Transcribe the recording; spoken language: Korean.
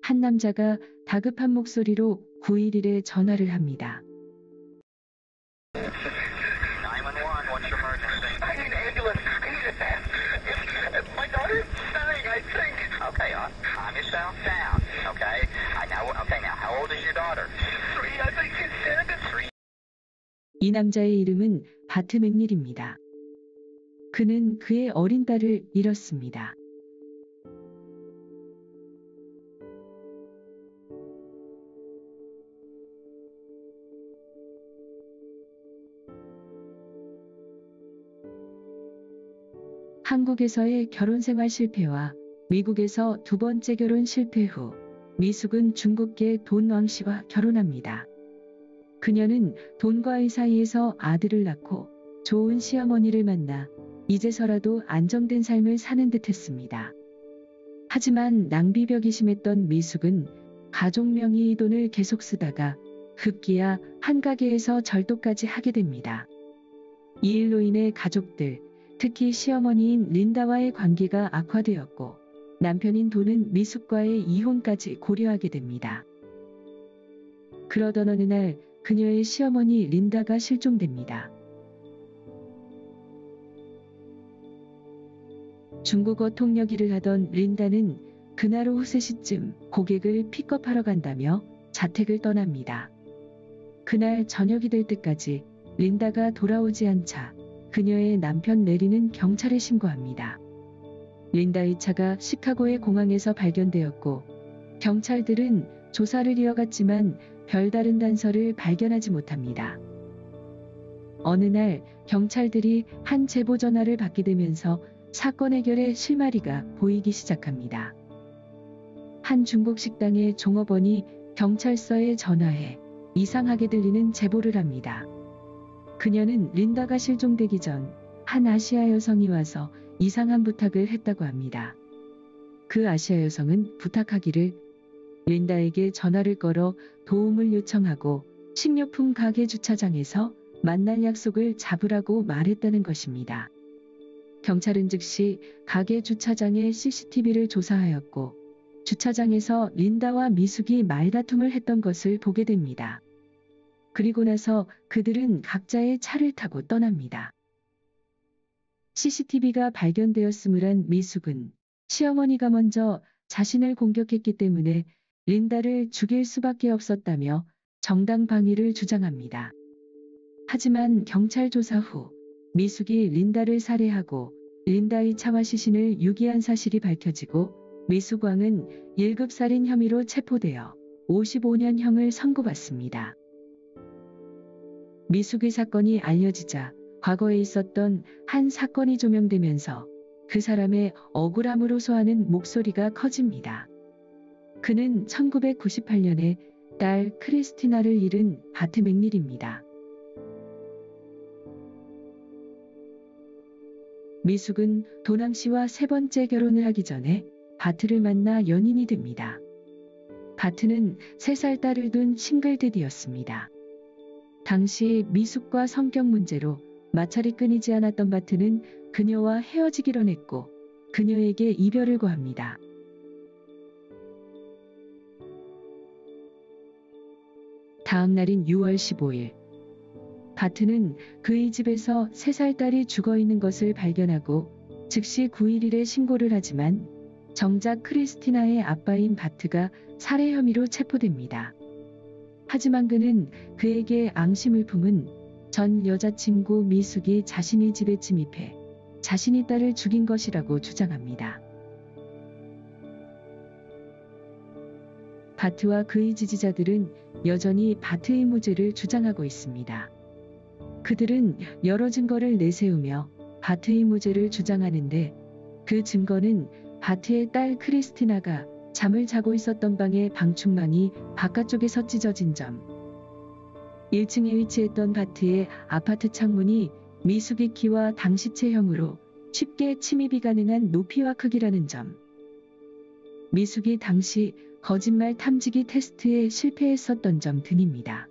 한 남자가 다급한 목소리로 911에 전화를 합니다. 911, what's your emergency? I need an ambulance. I need it fast. My daughter's dying, I think. Okay, calm yourself down, okay? Now, how old is your daughter? 3, I think she's dead. 3. 이 남자의 이름은 바트 맥닐입니다. 그는 그의 어린 딸을 잃었습니다. 한국에서의 결혼 생활 실패와 미국에서 두 번째 결혼 실패 후 미숙은 중국계 돈 왕씨와 결혼합니다. 그녀는 돈과의 사이에서 아들을 낳고 좋은 시어머니를 만나 이제서라도 안정된 삶을 사는 듯 했습니다. 하지만 낭비벽이 심했던 미숙은 가족 명의의 돈을 계속 쓰다가 급기야 한 가게에서 절도까지 하게 됩니다. 이 일로 인해 가족들, 특히 시어머니인 린다와의 관계가 악화되었고 남편인 돈은 미숙과의 이혼까지 고려하게 됩니다. 그러던 어느 날 그녀의 시어머니 린다가 실종됩니다. 중국어 통역 일을 하던 린다는 그날 오후 3시쯤 고객을 픽업하러 간다며 자택을 떠납니다. 그날 저녁이 될 때까지 린다가 돌아오지 않자 그녀의 남편 레리는 경찰에 신고합니다. 린다의 차가 시카고의 공항에서 발견되었고 경찰들은 조사를 이어갔지만 별다른 단서를 발견하지 못합니다. 어느 날 경찰들이 한 제보 전화를 받게 되면서 사건 해결의 실마리가 보이기 시작합니다. 한 중국 식당의 종업원이 경찰서에 전화해 이상하게 들리는 제보를 합니다. 그녀는 린다가 실종되기 전 한 아시아 여성이 와서 이상한 부탁을 했다고 합니다. 그 아시아 여성은 부탁하기를 린다에게 전화를 걸어 도움을 요청하고 식료품 가게 주차장에서 만날 약속을 잡으라고 말했다는 것입니다. 경찰은 즉시 가게 주차장의 CCTV를 조사하였고 주차장에서 린다와 미숙이 말다툼을 했던 것을 보게 됩니다. 그리고 나서 그들은 각자의 차를 타고 떠납니다. CCTV가 발견되었음을 한 미숙은 시어머니가 먼저 자신을 공격했기 때문에 린다를 죽일 수밖에 없었다며 정당방위를 주장합니다. 하지만 경찰 조사 후 미숙이 린다를 살해하고 린다의 차와 시신을 유기한 사실이 밝혀지고 미숙 왕은 1급 살인 혐의로 체포되어 55년형을 선고받습니다. 미숙의 사건이 알려지자 과거에 있었던 한 사건이 조명되면서 그 사람의 억울함으로 소하는 목소리가 커집니다. 그는 1998년에 딸 크리스티나를 잃은 바트 맥닐입니다. 미숙은 도낭 씨와 세 번째 결혼을 하기 전에 바트를 만나 연인이 됩니다. 바트는 3살 딸을 둔 싱글데디였습니다. 당시 미숙과 성격 문제로 마찰이 끊이지 않았던 바트는 그녀와 헤어지기로 했고 그녀에게 이별을 고합니다. 다음 날인 6월 15일 바트는 그의 집에서 3살 딸이 죽어있는 것을 발견하고 즉시 911에 신고를 하지만 정작 크리스티나의 아빠인 바트가 살해 혐의로 체포됩니다. 하지만 그는 그에게 앙심을 품은 전 여자친구 미숙이 자신의 집에 침입해 자신의 딸을 죽인 것이라고 주장합니다. 바트와 그의 지지자들은 여전히 바트의 무죄를 주장하고 있습니다. 그들은 여러 증거를 내세우며 바트의 무죄를 주장하는데 그 증거는 바트의 딸 크리스티나가 잠을 자고 있었던 방의 방충망이 바깥쪽에서 찢어진 점, 1층에 위치했던 바트의 아파트 창문이 미숙의 키와 당시 체형으로 쉽게 침입이 가능한 높이와 크기라는 점, 미숙이 당시 거짓말 탐지기 테스트에 실패했었던 점 등입니다.